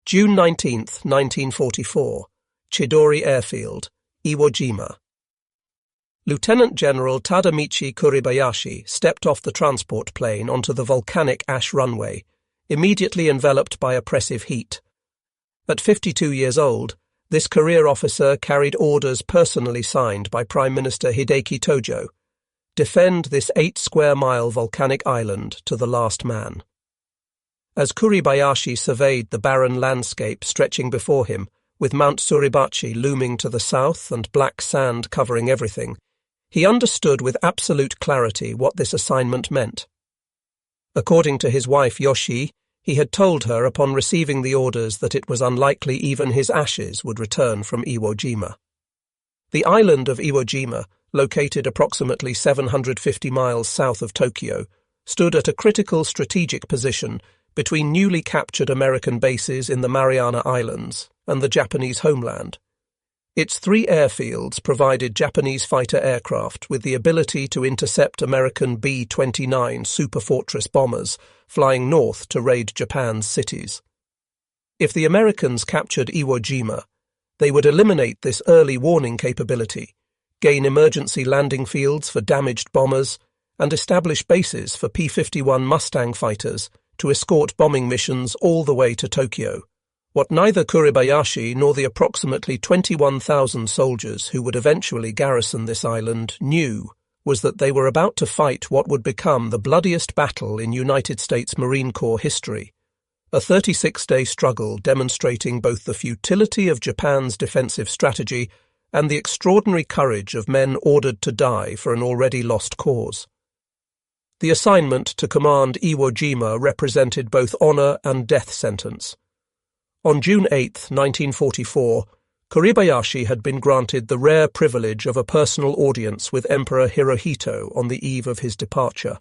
June 19, 1944, Chidori Airfield, Iwo Jima. Lieutenant General Tadamichi Kuribayashi stepped off the transport plane onto the volcanic ash runway, immediately enveloped by oppressive heat. At 52 years old, this career officer carried orders personally signed by Prime Minister Hideki Tojo: defend this 8-square-mile volcanic island to the last man. As Kuribayashi surveyed the barren landscape stretching before him, with Mount Suribachi looming to the south and black sand covering everything, he understood with absolute clarity what this assignment meant. According to his wife Yoshi, he had told her upon receiving the orders that it was unlikely even his ashes would return from Iwo Jima. The island of Iwo Jima, located approximately 750 miles south of Tokyo, stood at a critical strategic position between newly captured American bases in the Mariana Islands and the Japanese homeland. Its 3 airfields provided Japanese fighter aircraft with the ability to intercept American B-29 Superfortress bombers flying north to raid Japan's cities. If the Americans captured Iwo Jima, they would eliminate this early warning capability, gain emergency landing fields for damaged bombers, and establish bases for P-51 Mustang fighters to escort bombing missions all the way to Tokyo. What neither Kuribayashi nor the approximately 21,000 soldiers who would eventually garrison this island knew was that they were about to fight what would become the bloodiest battle in United States Marine Corps history, a 36-day struggle demonstrating both the futility of Japan's defensive strategy and the extraordinary courage of men ordered to die for an already lost cause. The assignment to command Iwo Jima represented both honor and death sentence. On June 8, 1944, Kuribayashi had been granted the rare privilege of a personal audience with Emperor Hirohito on the eve of his departure.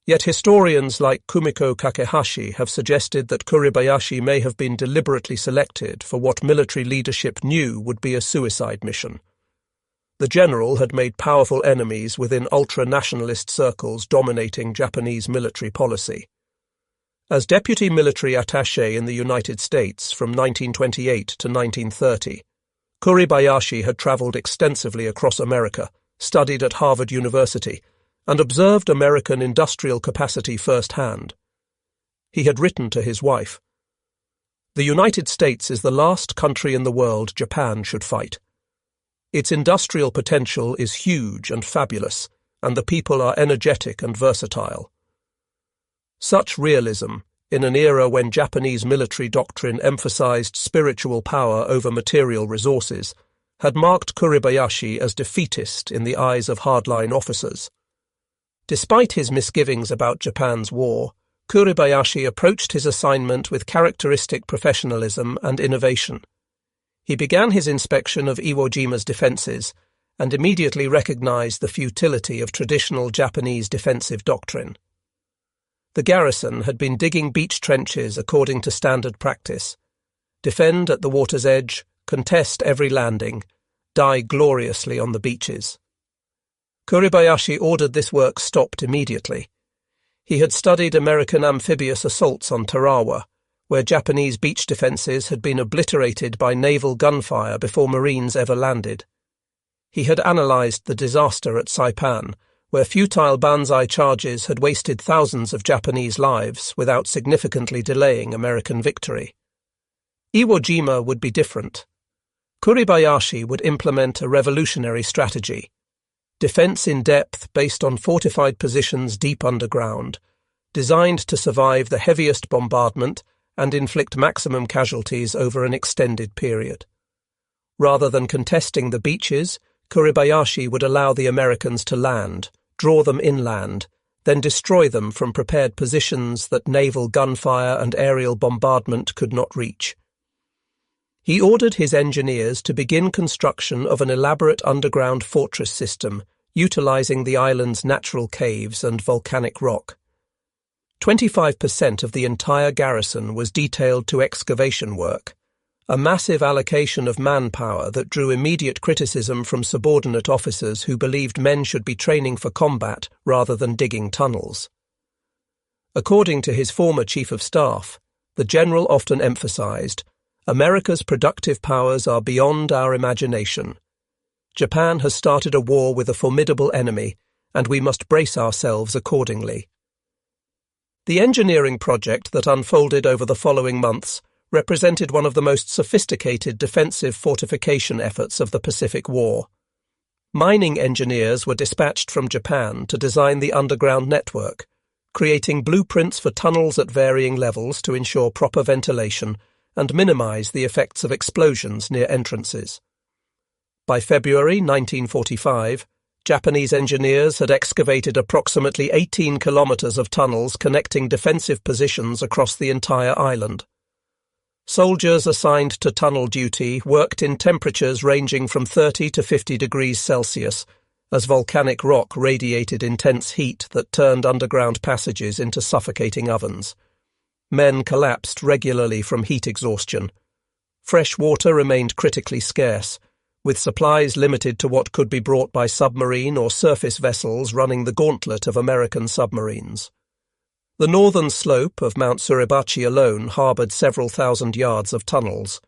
Yet historians like Kumiko Kakehashi have suggested that Kuribayashi may have been deliberately selected for what military leadership knew would be a suicide mission. The general had made powerful enemies within ultra-nationalist circles dominating Japanese military policy. As deputy military attaché in the United States from 1928 to 1930, Kuribayashi had traveled extensively across America, studied at Harvard University, and observed American industrial capacity firsthand. He had written to his wife, "The United States is the last country in the world Japan should fight. Its industrial potential is huge and fabulous, and the people are energetic and versatile." Such realism, in an era when Japanese military doctrine emphasized spiritual power over material resources, had marked Kuribayashi as defeatist in the eyes of hardline officers. Despite his misgivings about Japan's war, Kuribayashi approached his assignment with characteristic professionalism and innovation. He began his inspection of Iwo Jima's defenses and immediately recognized the futility of traditional Japanese defensive doctrine. The garrison had been digging beach trenches according to standard practice: defend at the water's edge, contest every landing, die gloriously on the beaches. Kuribayashi ordered this work stopped immediately. He had studied American amphibious assaults on Tarawa, where Japanese beach defences had been obliterated by naval gunfire before Marines ever landed. He had analysed the disaster at Saipan, where futile banzai charges had wasted thousands of Japanese lives without significantly delaying American victory. Iwo Jima would be different. Kuribayashi would implement a revolutionary strategy: defense in depth based on fortified positions deep underground, designed to survive the heaviest bombardment and inflict maximum casualties over an extended period. Rather than contesting the beaches, Kuribayashi would allow the Americans to land, draw them inland, then destroy them from prepared positions that naval gunfire and aerial bombardment could not reach. He ordered his engineers to begin construction of an elaborate underground fortress system, utilizing the island's natural caves and volcanic rock. 25% of the entire garrison was detailed to excavation work, a massive allocation of manpower that drew immediate criticism from subordinate officers who believed men should be training for combat rather than digging tunnels. According to his former chief of staff, the general often emphasized, "America's productive powers are beyond our imagination. Japan has started a war with a formidable enemy, and we must brace ourselves accordingly." The engineering project that unfolded over the following months represented one of the most sophisticated defensive fortification efforts of the Pacific War. Mining engineers were dispatched from Japan to design the underground network, creating blueprints for tunnels at varying levels to ensure proper ventilation and minimize the effects of explosions near entrances. By February 1945, Japanese engineers had excavated approximately 18 kilometers of tunnels connecting defensive positions across the entire island. Soldiers assigned to tunnel duty worked in temperatures ranging from 30 to 50 degrees Celsius, as volcanic rock radiated intense heat that turned underground passages into suffocating ovens. Men collapsed regularly from heat exhaustion. Fresh water remained critically scarce, with supplies limited to what could be brought by submarine or surface vessels running the gauntlet of American submarines. The northern slope of Mount Suribachi alone harboured several thousand yards of tunnels.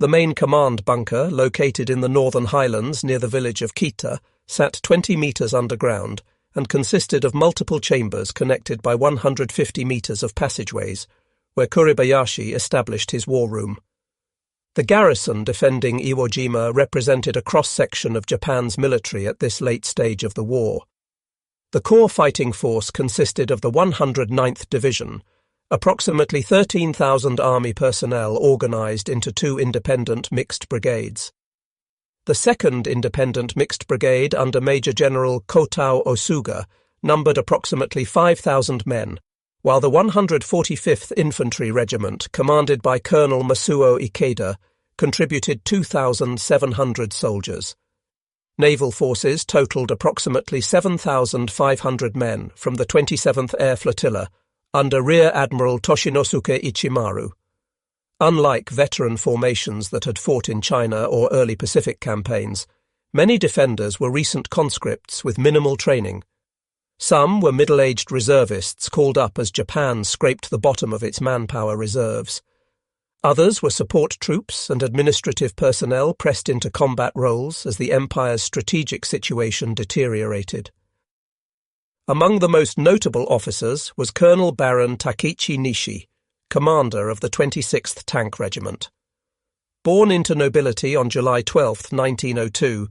The main command bunker, located in the northern highlands near the village of Kita, sat 20 metres underground and consisted of multiple chambers connected by 150 metres of passageways, where Kuribayashi established his war room. The garrison defending Iwo Jima represented a cross-section of Japan's military at this late stage of the war. The core fighting force consisted of the 109th Division, approximately 13,000 army personnel organised into two independent mixed brigades. The 2nd Independent Mixed Brigade under Major General Kotao Osuga numbered approximately 5,000 men, while the 145th Infantry Regiment, commanded by Colonel Masuo Ikeda, contributed 2,700 soldiers. Naval forces totalled approximately 7,500 men from the 27th Air Flotilla under Rear Admiral Toshinosuke Ichimaru. Unlike veteran formations that had fought in China or early Pacific campaigns, many defenders were recent conscripts with minimal training. Some were middle-aged reservists called up as Japan scraped the bottom of its manpower reserves. Others were support troops and administrative personnel pressed into combat roles as the Empire's strategic situation deteriorated. Among the most notable officers was Colonel Baron Takeichi Nishi, commander of the 26th Tank Regiment. Born into nobility on July 12, 1902,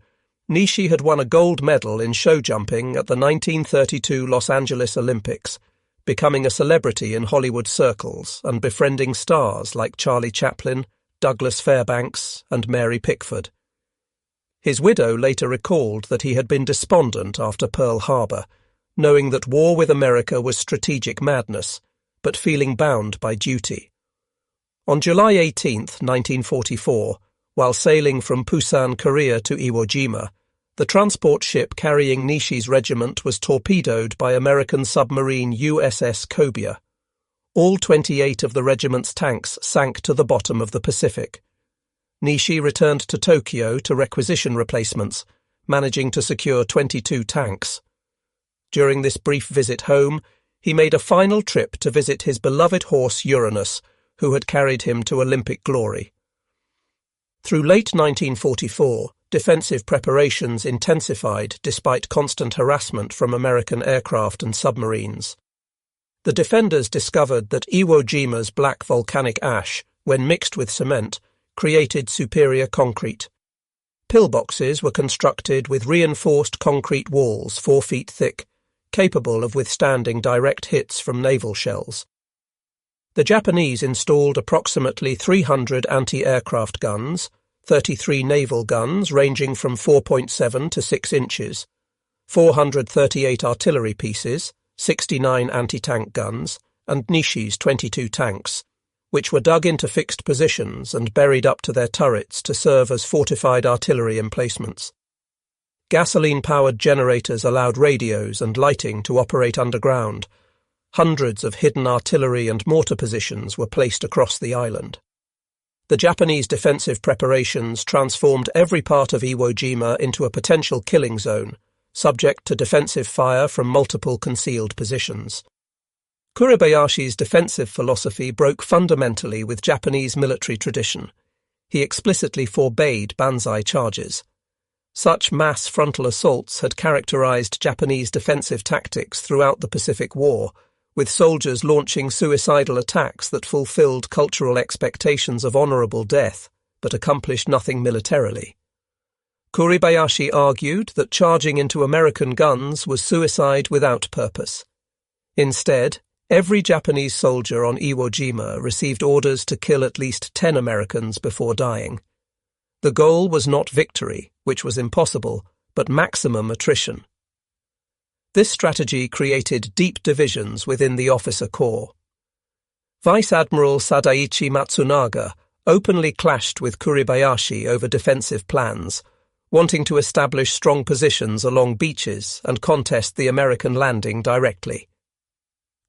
Nishi had won a gold medal in show jumping at the 1932 Los Angeles Olympics, becoming a celebrity in Hollywood circles and befriending stars like Charlie Chaplin, Douglas Fairbanks, and Mary Pickford. His widow later recalled that he had been despondent after Pearl Harbor, knowing that war with America was strategic madness, but feeling bound by duty. On July 18, 1944, while sailing from Busan, Korea to Iwo Jima, the transport ship carrying Nishi's regiment was torpedoed by American submarine USS Cobia. All 28 of the regiment's tanks sank to the bottom of the Pacific. Nishi returned to Tokyo to requisition replacements, managing to secure 22 tanks. During this brief visit home, he made a final trip to visit his beloved horse Uranus, who had carried him to Olympic glory. Through late 1944, defensive preparations intensified despite constant harassment from American aircraft and submarines. The defenders discovered that Iwo Jima's black volcanic ash, when mixed with cement, created superior concrete. Pillboxes were constructed with reinforced concrete walls 4 feet thick, capable of withstanding direct hits from naval shells. The Japanese installed approximately 300 anti-aircraft guns, 33 naval guns ranging from 4.7 to 6 inches, 438 artillery pieces, 69 anti-tank guns, and Nishi's 22 tanks, which were dug into fixed positions and buried up to their turrets to serve as fortified artillery emplacements. Gasoline-powered generators allowed radios and lighting to operate underground. Hundreds of hidden artillery and mortar positions were placed across the island. The Japanese defensive preparations transformed every part of Iwo Jima into a potential killing zone, subject to defensive fire from multiple concealed positions. Kuribayashi's defensive philosophy broke fundamentally with Japanese military tradition. He explicitly forbade banzai charges. Such mass frontal assaults had characterized Japanese defensive tactics throughout the Pacific War, with soldiers launching suicidal attacks that fulfilled cultural expectations of honorable death, but accomplished nothing militarily. Kuribayashi argued that charging into American guns was suicide without purpose. Instead, every Japanese soldier on Iwo Jima received orders to kill at least 10 Americans before dying. The goal was not victory, which was impossible, but maximum attrition. This strategy created deep divisions within the officer corps. Vice Admiral Sadaichi Matsunaga openly clashed with Kuribayashi over defensive plans, wanting to establish strong positions along beaches and contest the American landing directly.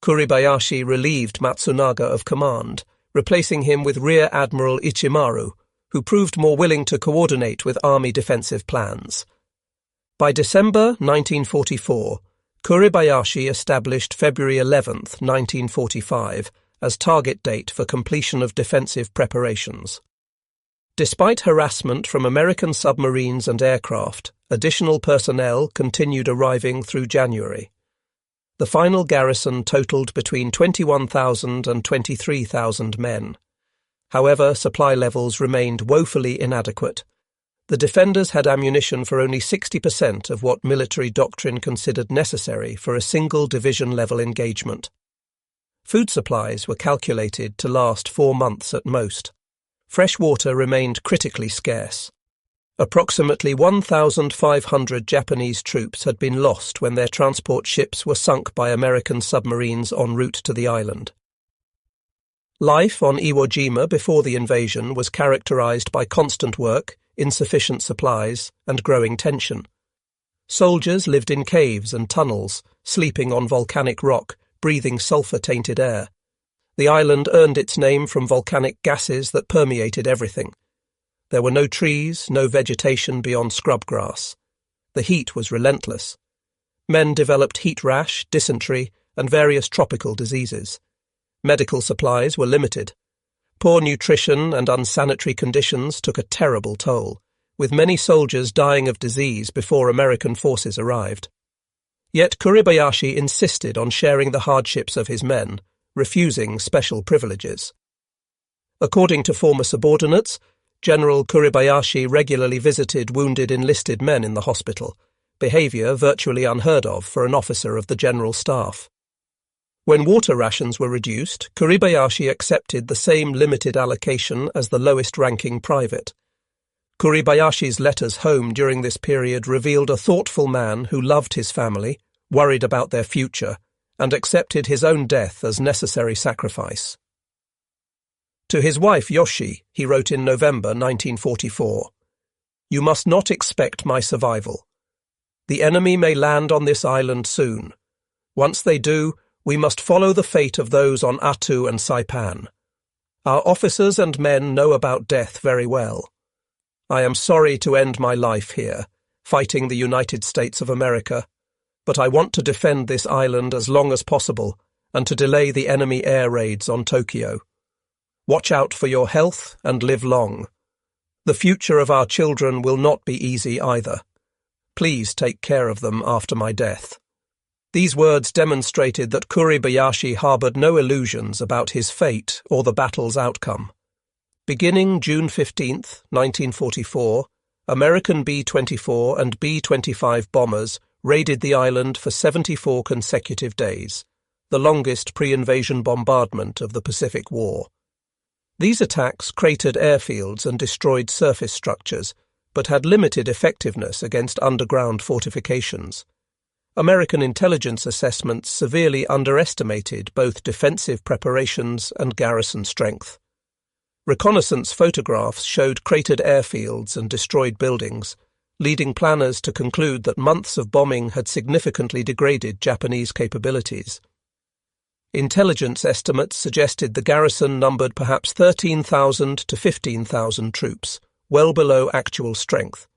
Kuribayashi relieved Matsunaga of command, replacing him with Rear Admiral Ichimaru, who proved more willing to coordinate with army defensive plans. By December 1944, Kuribayashi established February 11, 1945, as target date for completion of defensive preparations. Despite harassment from American submarines and aircraft, additional personnel continued arriving through January. The final garrison totaled between 21,000 and 23,000 men. However, supply levels remained woefully inadequate. The defenders had ammunition for only 60% of what military doctrine considered necessary for a single division-level engagement. Food supplies were calculated to last 4 months at most. Fresh water remained critically scarce. Approximately 1,500 Japanese troops had been lost when their transport ships were sunk by American submarines en route to the island. Life on Iwo Jima before the invasion was characterized by constant work, insufficient supplies, and growing tension. Soldiers lived in caves and tunnels, sleeping on volcanic rock, breathing sulfur-tainted air. The island earned its name from volcanic gases that permeated everything. There were no trees, no vegetation beyond scrub grass. The heat was relentless. Men developed heat rash, dysentery, and various tropical diseases. Medical supplies were limited. Poor nutrition and unsanitary conditions took a terrible toll, with many soldiers dying of disease before American forces arrived. Yet Kuribayashi insisted on sharing the hardships of his men, refusing special privileges. According to former subordinates, General Kuribayashi regularly visited wounded enlisted men in the hospital, behavior virtually unheard of for an officer of the General Staff. When water rations were reduced, Kuribayashi accepted the same limited allocation as the lowest-ranking private. Kuribayashi's letters home during this period revealed a thoughtful man who loved his family, worried about their future, and accepted his own death as necessary sacrifice. To his wife Yoshi, he wrote in November 1944, "You must not expect my survival. The enemy may land on this island soon. Once they do, we must follow the fate of those on Attu and Saipan. Our officers and men know about death very well. I am sorry to end my life here, fighting the United States of America, but I want to defend this island as long as possible and to delay the enemy air raids on Tokyo. Watch out for your health and live long. The future of our children will not be easy either. Please take care of them after my death." These words demonstrated that Kuribayashi harbored no illusions about his fate or the battle's outcome. Beginning June 15, 1944, American B-24 and B-25 bombers raided the island for 74 consecutive days, the longest pre-invasion bombardment of the Pacific War. These attacks cratered airfields and destroyed surface structures, but had limited effectiveness against underground fortifications. American intelligence assessments severely underestimated both defensive preparations and garrison strength. Reconnaissance photographs showed cratered airfields and destroyed buildings, leading planners to conclude that months of bombing had significantly degraded Japanese capabilities. Intelligence estimates suggested the garrison numbered perhaps 13,000 to 15,000 troops, well below actual strength.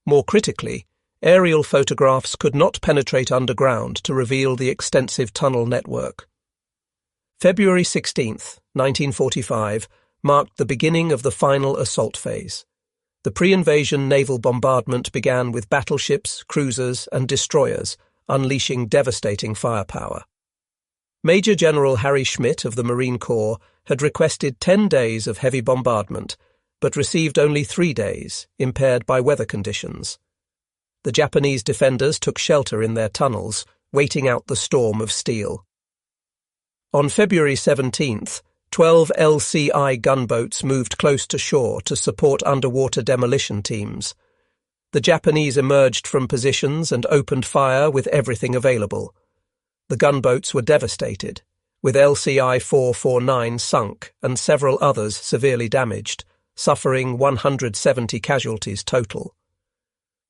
More critically, aerial photographs could not penetrate underground to reveal the extensive tunnel network. February 16th, 1945, marked the beginning of the final assault phase. The pre-invasion naval bombardment began with battleships, cruisers, and destroyers, unleashing devastating firepower. Major General Harry Schmidt of the Marine Corps had requested 10 days of heavy bombardment, but received only 3 days, impaired by weather conditions. The Japanese defenders took shelter in their tunnels, waiting out the storm of steel. On February 17th, 12 LCI gunboats moved close to shore to support underwater demolition teams. The Japanese emerged from positions and opened fire with everything available. The gunboats were devastated, with LCI 449 sunk and several others severely damaged, suffering 170 casualties total.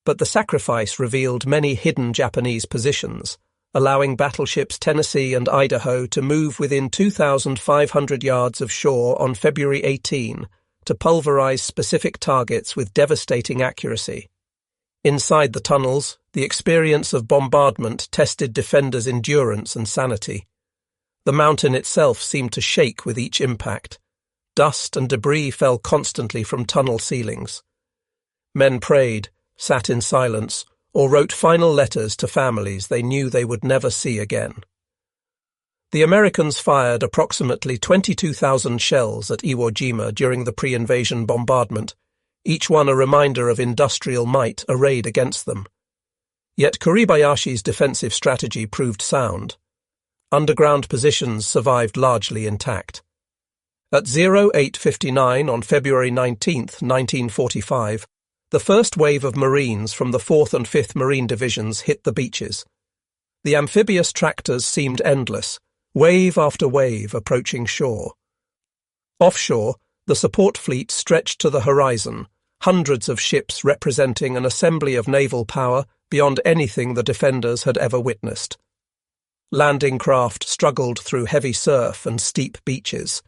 But the sacrifice revealed many hidden Japanese positions, allowing battleships Tennessee and Idaho to move within 2,500 yards of shore on February 18 to pulverize specific targets with devastating accuracy. Inside the tunnels, the experience of bombardment tested defenders' endurance and sanity. The mountain itself seemed to shake with each impact. Dust and debris fell constantly from tunnel ceilings. Men prayed, sat in silence, or wrote final letters to families they knew they would never see again. The Americans fired approximately 22,000 shells at Iwo Jima during the pre-invasion bombardment, each one a reminder of industrial might arrayed against them. Yet Kuribayashi's defensive strategy proved sound. Underground positions survived largely intact. At 08:59 on February 19, 1945, the first wave of Marines from the 4th and 5th Marine Divisions hit the beaches. The amphibious tractors seemed endless, wave after wave approaching shore. Offshore, the support fleet stretched to the horizon, hundreds of ships representing an assembly of naval power beyond anything the defenders had ever witnessed. Landing craft struggled through heavy surf and steep beaches.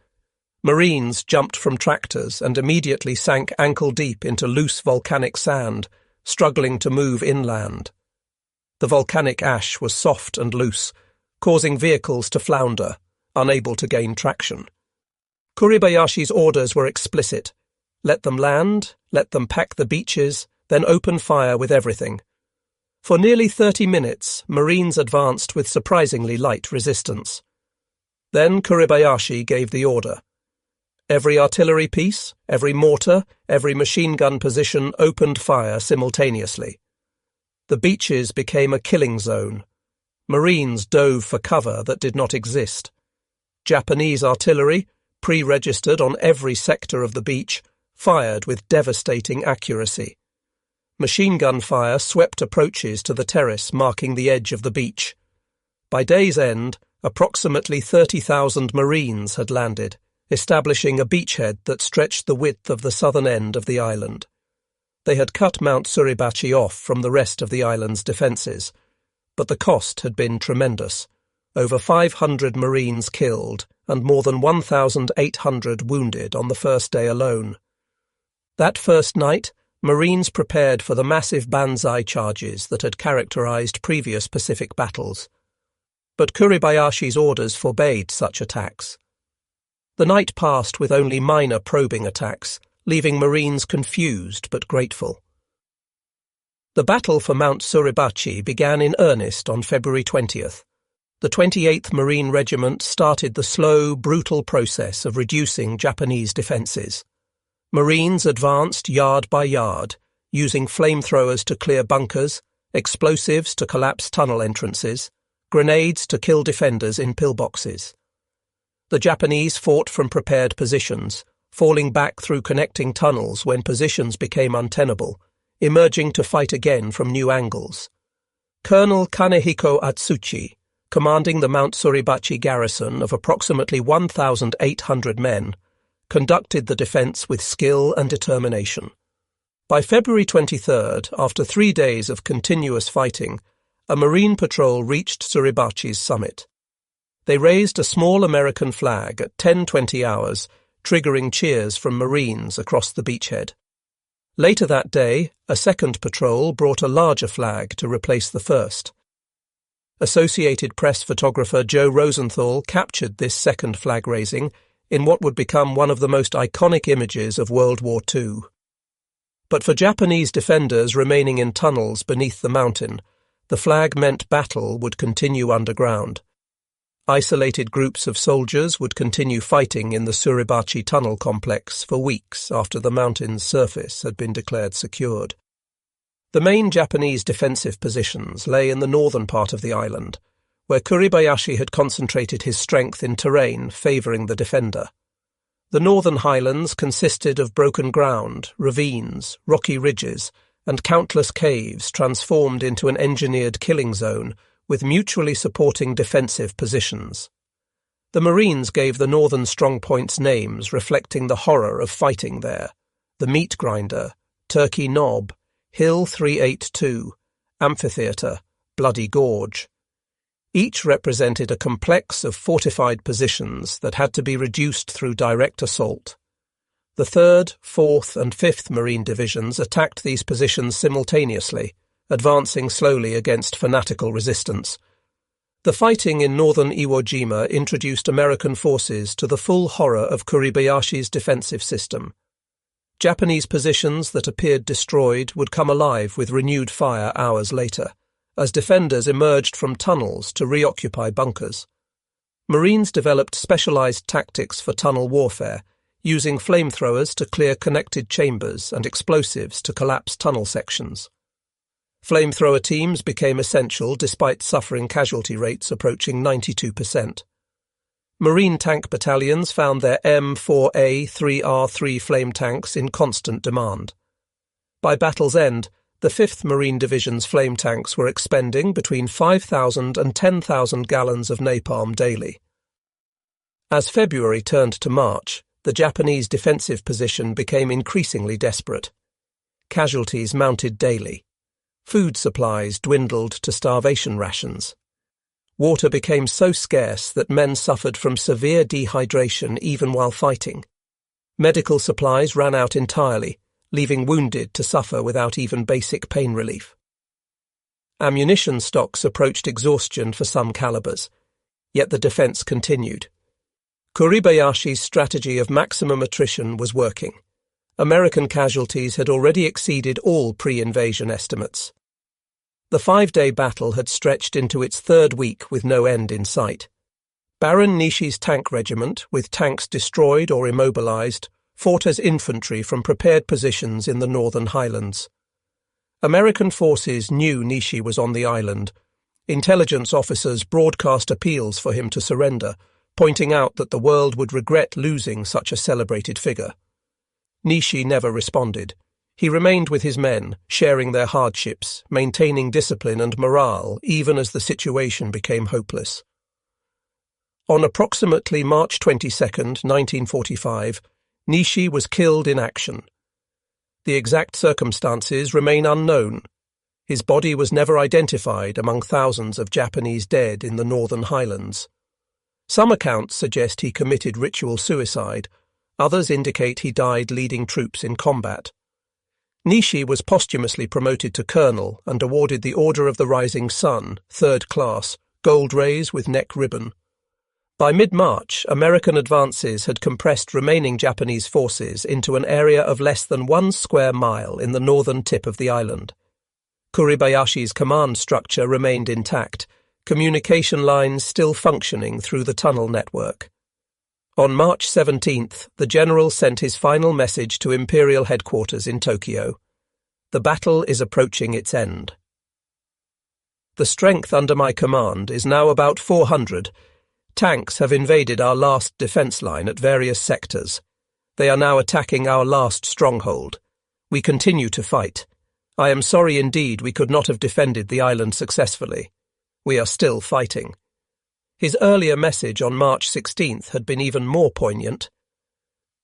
Marines jumped from tractors and immediately sank ankle-deep into loose volcanic sand, struggling to move inland. The volcanic ash was soft and loose, causing vehicles to flounder, unable to gain traction. Kuribayashi's orders were explicit. Let them land, let them pack the beaches, then open fire with everything. For nearly 30 minutes, Marines advanced with surprisingly light resistance. Then Kuribayashi gave the order. Every artillery piece, every mortar, every machine gun position opened fire simultaneously. The beaches became a killing zone. Marines dove for cover that did not exist. Japanese artillery, pre-registered on every sector of the beach, fired with devastating accuracy. Machine gun fire swept approaches to the terrace marking the edge of the beach. By day's end, approximately 30,000 Marines had landed, establishing a beachhead that stretched the width of the southern end of the island. They had cut Mount Suribachi off from the rest of the island's defences, but the cost had been tremendous. Over 500 Marines killed and more than 1,800 wounded on the first day alone. That first night, Marines prepared for the massive banzai charges that had characterized previous Pacific battles. But Kuribayashi's orders forbade such attacks. The night passed with only minor probing attacks, leaving Marines confused but grateful. The battle for Mount Suribachi began in earnest on February 20th. The 28th Marine Regiment started the slow, brutal process of reducing Japanese defences. Marines advanced yard by yard, using flamethrowers to clear bunkers, explosives to collapse tunnel entrances, grenades to kill defenders in pillboxes. The Japanese fought from prepared positions, falling back through connecting tunnels when positions became untenable, emerging to fight again from new angles. Colonel Kanehiko Atsuchi, commanding the Mount Suribachi garrison of approximately 1,800 men, conducted the defence with skill and determination. By February 23rd, after 3 days of continuous fighting, a Marine patrol reached Suribachi's summit. They raised a small American flag at 10:20 hours, triggering cheers from Marines across the beachhead. Later that day, a second patrol brought a larger flag to replace the first. Associated Press photographer Joe Rosenthal captured this second flag raising in what would become one of the most iconic images of World War II. But for Japanese defenders remaining in tunnels beneath the mountain, the flag meant battle would continue underground. Isolated groups of soldiers would continue fighting in the Suribachi tunnel complex for weeks after the mountain's surface had been declared secured. The main Japanese defensive positions lay in the northern part of the island, where Kuribayashi had concentrated his strength in terrain favouring the defender. The northern highlands consisted of broken ground, ravines, rocky ridges, and countless caves transformed into an engineered killing zone with mutually supporting defensive positions. The Marines gave the northern strongpoints names reflecting the horror of fighting there: the Meat Grinder, Turkey Knob, Hill 382, Amphitheatre, Bloody Gorge. Each represented a complex of fortified positions that had to be reduced through direct assault. The 3rd, 4th and 5th Marine Divisions attacked these positions simultaneously, advancing slowly against fanatical resistance. The fighting in northern Iwo Jima introduced American forces to the full horror of Kuribayashi's defensive system. Japanese positions that appeared destroyed would come alive with renewed fire hours later, as defenders emerged from tunnels to reoccupy bunkers. Marines developed specialized tactics for tunnel warfare, using flamethrowers to clear connected chambers and explosives to collapse tunnel sections. Flamethrower teams became essential despite suffering casualty rates approaching 92%. Marine tank battalions found their M4A 3R3 flame tanks in constant demand. By battle's end, the 5th Marine Division's flame tanks were expending between 5,000 and 10,000 gallons of napalm daily. As February turned to March, the Japanese defensive position became increasingly desperate. Casualties mounted daily. Food supplies dwindled to starvation rations. Water became so scarce that men suffered from severe dehydration even while fighting. Medical supplies ran out entirely, leaving wounded to suffer without even basic pain relief. Ammunition stocks approached exhaustion for some calibers, yet the defense continued. Kuribayashi's strategy of maximum attrition was working. American casualties had already exceeded all pre-invasion estimates. The 5-day battle had stretched into its 3rd week with no end in sight. Baron Nishi's tank regiment, with tanks destroyed or immobilized, fought as infantry from prepared positions in the northern highlands. American forces knew Nishi was on the island. Intelligence officers broadcast appeals for him to surrender, pointing out that the world would regret losing such a celebrated figure. Nishi never responded. He remained with his men, sharing their hardships, maintaining discipline and morale even as the situation became hopeless. On approximately March 22, 1945, Nishi was killed in action. The exact circumstances remain unknown. His body was never identified among thousands of Japanese dead in the northern highlands. Some accounts suggest he committed ritual suicide, others indicate he died leading troops in combat. Nishi was posthumously promoted to colonel and awarded the Order of the Rising Sun, 3rd class, gold rays with neck ribbon. By mid-March, American advances had compressed remaining Japanese forces into an area of less than 1 square mile in the northern tip of the island. Kuribayashi's command structure remained intact, communication lines still functioning through the tunnel network. On March 17th, the general sent his final message to Imperial headquarters in Tokyo. The battle is approaching its end. The strength under my command is now about 400. Tanks have invaded our last defense line at various sectors. They are now attacking our last stronghold. We continue to fight. I am sorry indeed we could not have defended the island successfully. We are still fighting. His earlier message on March 16th had been even more poignant.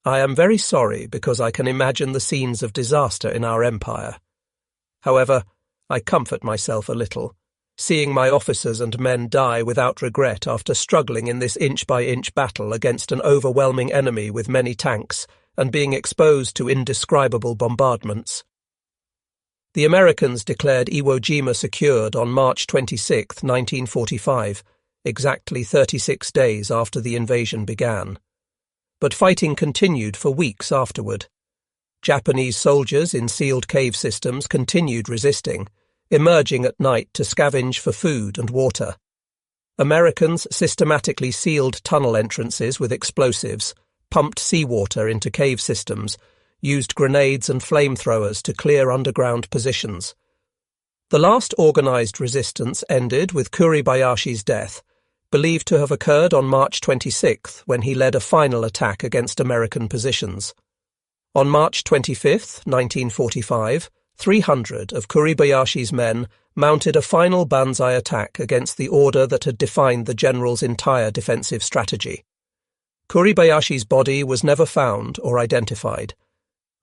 I am very sorry because I can imagine the scenes of disaster in our empire. However, I comfort myself a little, seeing my officers and men die without regret after struggling in this inch-by-inch battle against an overwhelming enemy with many tanks and being exposed to indescribable bombardments. The Americans declared Iwo Jima secured on March 26, 1945, exactly 36 days after the invasion began. But fighting continued for weeks afterward. Japanese soldiers in sealed cave systems continued resisting, emerging at night to scavenge for food and water. Americans systematically sealed tunnel entrances with explosives, pumped seawater into cave systems, used grenades and flamethrowers to clear underground positions. The last organized resistance ended with Kuribayashi's death, believed to have occurred on March 26 when he led a final attack against American positions. On March 25, 1945, 300 of Kuribayashi's men mounted a final banzai attack against the order that had defined the general's entire defensive strategy. Kuribayashi's body was never found or identified.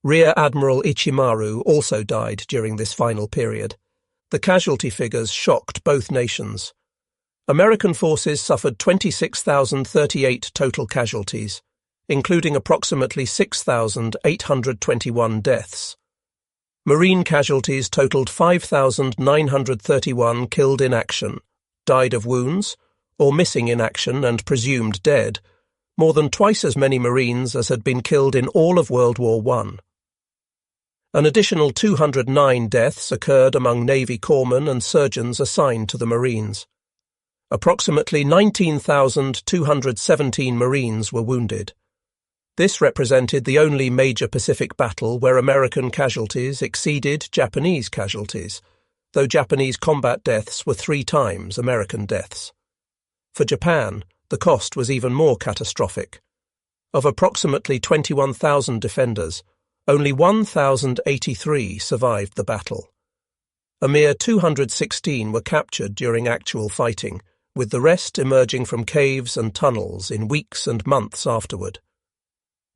Rear Admiral Ichimaru also died during this final period. The casualty figures shocked both nations. American forces suffered 26,038 total casualties, including approximately 6,821 deaths. Marine casualties totaled 5,931 killed in action, died of wounds, or missing in action and presumed dead, more than twice as many Marines as had been killed in all of World War I. An additional 209 deaths occurred among Navy corpsmen and surgeons assigned to the Marines. Approximately 19,217 Marines were wounded. This represented the only major Pacific battle where American casualties exceeded Japanese casualties, though Japanese combat deaths were 3 times American deaths. For Japan, the cost was even more catastrophic. Of approximately 21,000 defenders, only 1,083 survived the battle. A mere 216 were captured during actual fighting, with the rest emerging from caves and tunnels in weeks and months afterward.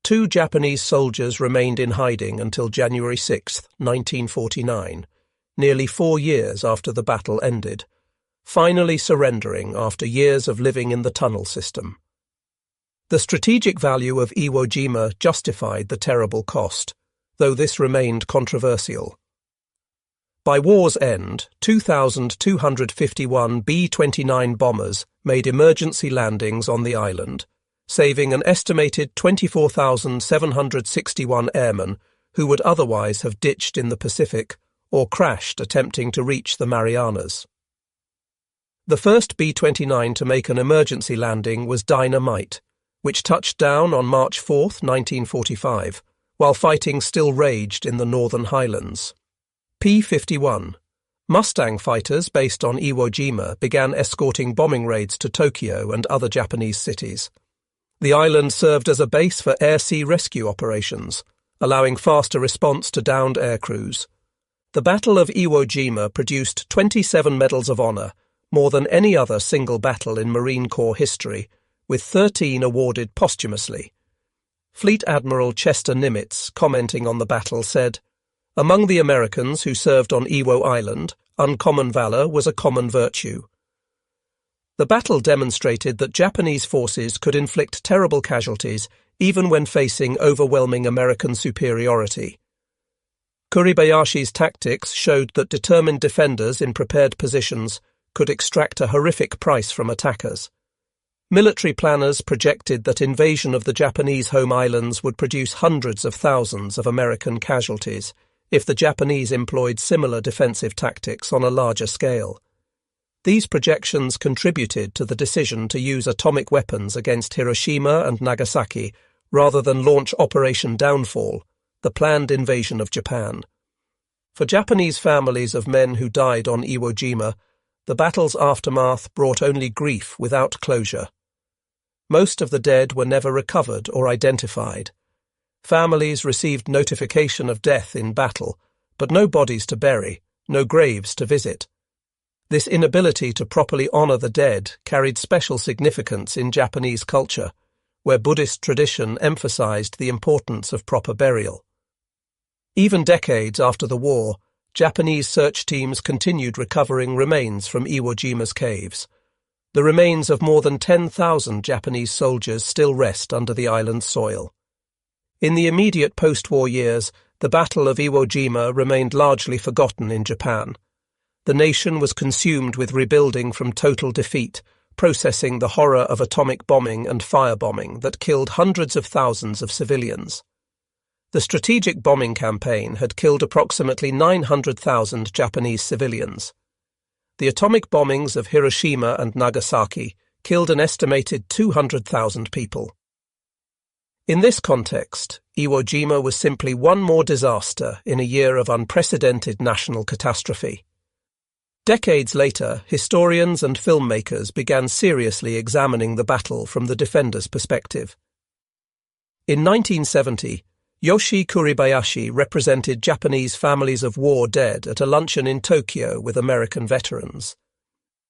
2 Japanese soldiers remained in hiding until January 6, 1949, nearly 4 years after the battle ended, finally surrendering after years of living in the tunnel system. The strategic value of Iwo Jima justified the terrible cost, though this remained controversial. By war's end, 2,251 B-29 bombers made emergency landings on the island, saving an estimated 24,761 airmen who would otherwise have ditched in the Pacific or crashed attempting to reach the Marianas. The first B-29 to make an emergency landing was Dynamite, which touched down on March 4, 1945, while fighting still raged in the Northern Highlands. P-51. Mustang fighters based on Iwo Jima began escorting bombing raids to Tokyo and other Japanese cities. The island served as a base for air-sea rescue operations, allowing faster response to downed aircrews. The Battle of Iwo Jima produced 27 Medals of Honor, more than any other single battle in Marine Corps history, with 13 awarded posthumously. Fleet Admiral Chester Nimitz, commenting on the battle, said, "Among the Americans who served on Iwo Island, uncommon valor was a common virtue." The battle demonstrated that Japanese forces could inflict terrible casualties even when facing overwhelming American superiority. Kuribayashi's tactics showed that determined defenders in prepared positions could extract a horrific price from attackers. Military planners projected that invasion of the Japanese home islands would produce hundreds of thousands of American casualties if the Japanese employed similar defensive tactics on a larger scale. These projections contributed to the decision to use atomic weapons against Hiroshima and Nagasaki rather than launch Operation Downfall, the planned invasion of Japan. For Japanese families of men who died on Iwo Jima, the battle's aftermath brought only grief without closure. Most of the dead were never recovered or identified. Families received notification of death in battle, but no bodies to bury, no graves to visit. This inability to properly honor the dead carried special significance in Japanese culture, where Buddhist tradition emphasized the importance of proper burial. Even decades after the war, Japanese search teams continued recovering remains from Iwo Jima's caves. The remains of more than 10,000 Japanese soldiers still rest under the island's soil. In the immediate post-war years, the Battle of Iwo Jima remained largely forgotten in Japan. The nation was consumed with rebuilding from total defeat, processing the horror of atomic bombing and firebombing that killed hundreds of thousands of civilians. The strategic bombing campaign had killed approximately 900,000 Japanese civilians. The atomic bombings of Hiroshima and Nagasaki killed an estimated 200,000 people. In this context, Iwo Jima was simply one more disaster in a year of unprecedented national catastrophe. Decades later, historians and filmmakers began seriously examining the battle from the defenders' perspective. In 1970, Yoshi Kuribayashi represented Japanese families of war dead at a luncheon in Tokyo with American veterans.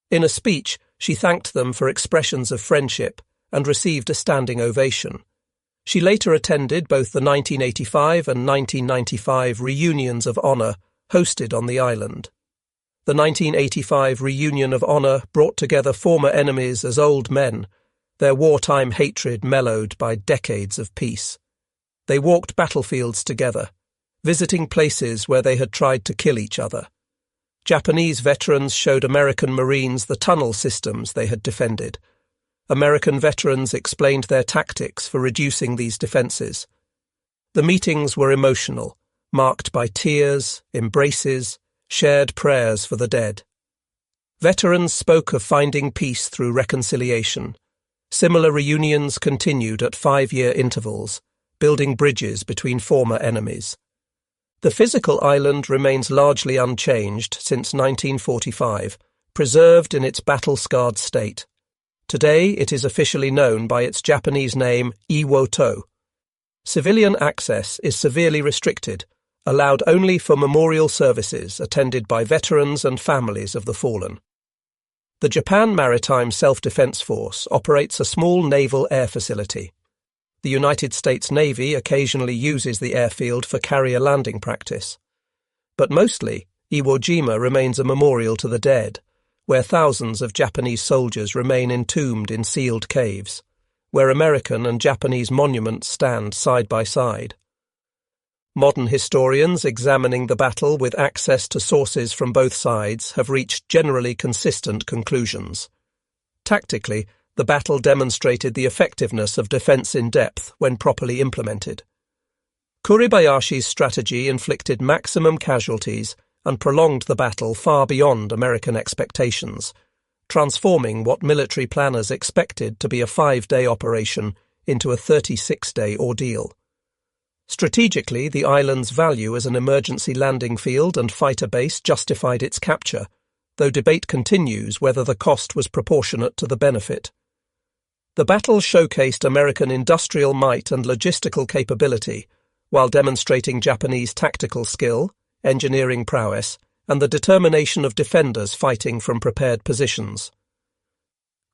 In a speech, she thanked them for expressions of friendship and received a standing ovation. She later attended both the 1985 and 1995 reunions of honor hosted on the island. The 1985 reunion of honor brought together former enemies as old men, their wartime hatred mellowed by decades of peace. They walked battlefields together, visiting places where they had tried to kill each other. Japanese veterans showed American Marines the tunnel systems they had defended. American veterans explained their tactics for reducing these defenses. The meetings were emotional, marked by tears, embraces, shared prayers for the dead. Veterans spoke of finding peace through reconciliation. Similar reunions continued at 5-year intervals, building bridges between former enemies. The physical island remains largely unchanged since 1945, preserved in its battle-scarred state. Today it is officially known by its Japanese name Iwo-to. Civilian access is severely restricted, allowed only for memorial services attended by veterans and families of the fallen. The Japan Maritime Self-Defense Force operates a small naval air facility. The United States Navy occasionally uses the airfield for carrier landing practice. But mostly, Iwo Jima remains a memorial to the dead, where thousands of Japanese soldiers remain entombed in sealed caves, where American and Japanese monuments stand side by side. Modern historians examining the battle with access to sources from both sides have reached generally consistent conclusions. Tactically, the battle demonstrated the effectiveness of defense in depth when properly implemented. Kuribayashi's strategy inflicted maximum casualties and prolonged the battle far beyond American expectations, transforming what military planners expected to be a 5-day operation into a 36-day ordeal. Strategically, the island's value as an emergency landing field and fighter base justified its capture, though debate continues whether the cost was proportionate to the benefit. The battle showcased American industrial might and logistical capability, while demonstrating Japanese tactical skill, engineering prowess, and the determination of defenders fighting from prepared positions.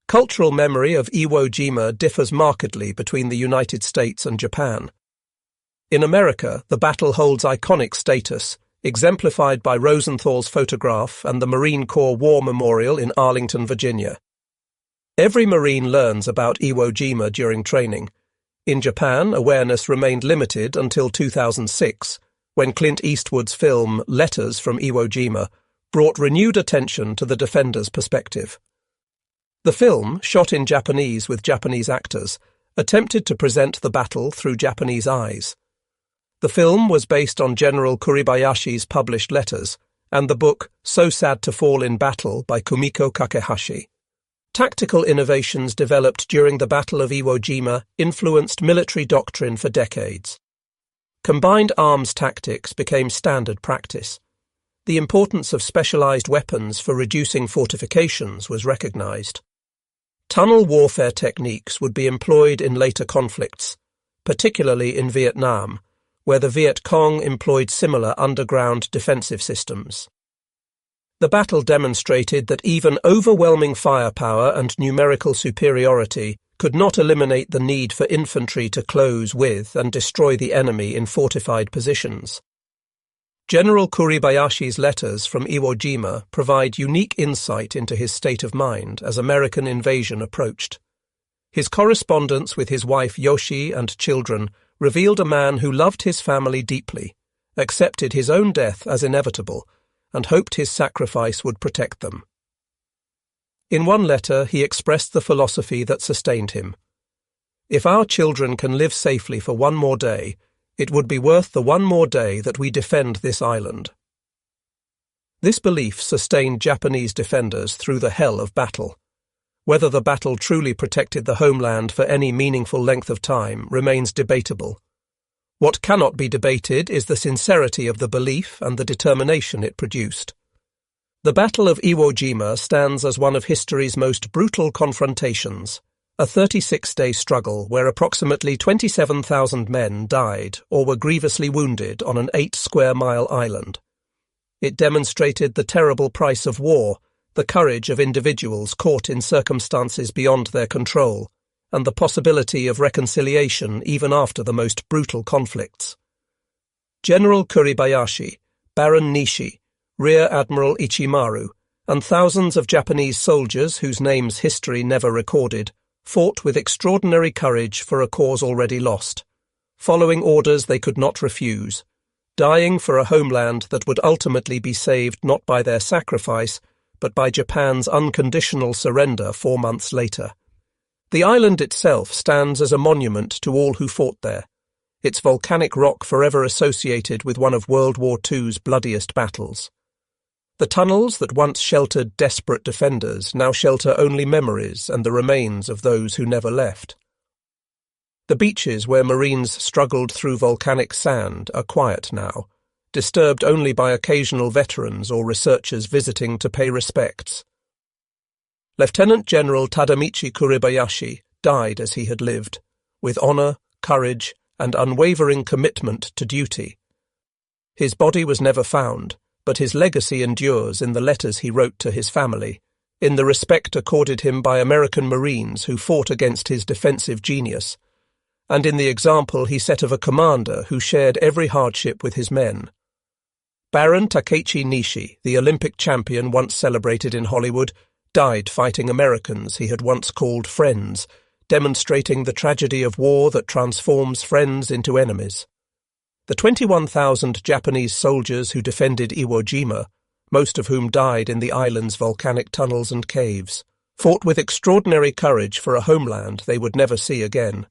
Cultural memory of Iwo Jima differs markedly between the United States and Japan. In America, the battle holds iconic status, exemplified by Rosenthal's photograph and the Marine Corps War Memorial in Arlington, Virginia. Every Marine learns about Iwo Jima during training. In Japan, awareness remained limited until 2006, when Clint Eastwood's film Letters from Iwo Jima brought renewed attention to the defenders' perspective. The film, shot in Japanese with Japanese actors, attempted to present the battle through Japanese eyes. The film was based on General Kuribayashi's published letters and the book So Sad to Fall in Battle by Kumiko Kakehashi. Tactical innovations developed during the Battle of Iwo Jima influenced military doctrine for decades. Combined arms tactics became standard practice. The importance of specialized weapons for reducing fortifications was recognized. Tunnel warfare techniques would be employed in later conflicts, particularly in Vietnam, where the Viet Cong employed similar underground defensive systems. The battle demonstrated that even overwhelming firepower and numerical superiority could not eliminate the need for infantry to close with and destroy the enemy in fortified positions. General Kuribayashi's letters from Iwo Jima provide unique insight into his state of mind as American invasion approached. His correspondence with his wife Yoshi and children revealed a man who loved his family deeply, accepted his own death as inevitable, and hoped his sacrifice would protect them. In one letter, he expressed the philosophy that sustained him. If our children can live safely for one more day, it would be worth the one more day that we defend this island. This belief sustained Japanese defenders through the hell of battle. Whether the battle truly protected the homeland for any meaningful length of time remains debatable. What cannot be debated is the sincerity of the belief and the determination it produced. The Battle of Iwo Jima stands as one of history's most brutal confrontations, a 36-day struggle where approximately 27,000 men died or were grievously wounded on an 8-square-mile island. It demonstrated the terrible price of war, the courage of individuals caught in circumstances beyond their control, and the possibility of reconciliation even after the most brutal conflicts. General Kuribayashi, Baron Nishi, Rear Admiral Ichimaru, and thousands of Japanese soldiers whose names history never recorded fought with extraordinary courage for a cause already lost, following orders they could not refuse, dying for a homeland that would ultimately be saved not by their sacrifice, but by Japan's unconditional surrender 4 months later. The island itself stands as a monument to all who fought there, its volcanic rock forever associated with one of World War II's bloodiest battles. The tunnels that once sheltered desperate defenders now shelter only memories and the remains of those who never left. The beaches where Marines struggled through volcanic sand are quiet now, disturbed only by occasional veterans or researchers visiting to pay respects. Lieutenant General Tadamichi Kuribayashi died as he had lived, with honour, courage, and unwavering commitment to duty. His body was never found, but his legacy endures in the letters he wrote to his family, in the respect accorded him by American Marines who fought against his defensive genius, and in the example he set of a commander who shared every hardship with his men. Baron Takeichi Nishi, the Olympic champion once celebrated in Hollywood, died fighting Americans he had once called friends, demonstrating the tragedy of war that transforms friends into enemies. The 21,000 Japanese soldiers who defended Iwo Jima, most of whom died in the island's volcanic tunnels and caves, fought with extraordinary courage for a homeland they would never see again.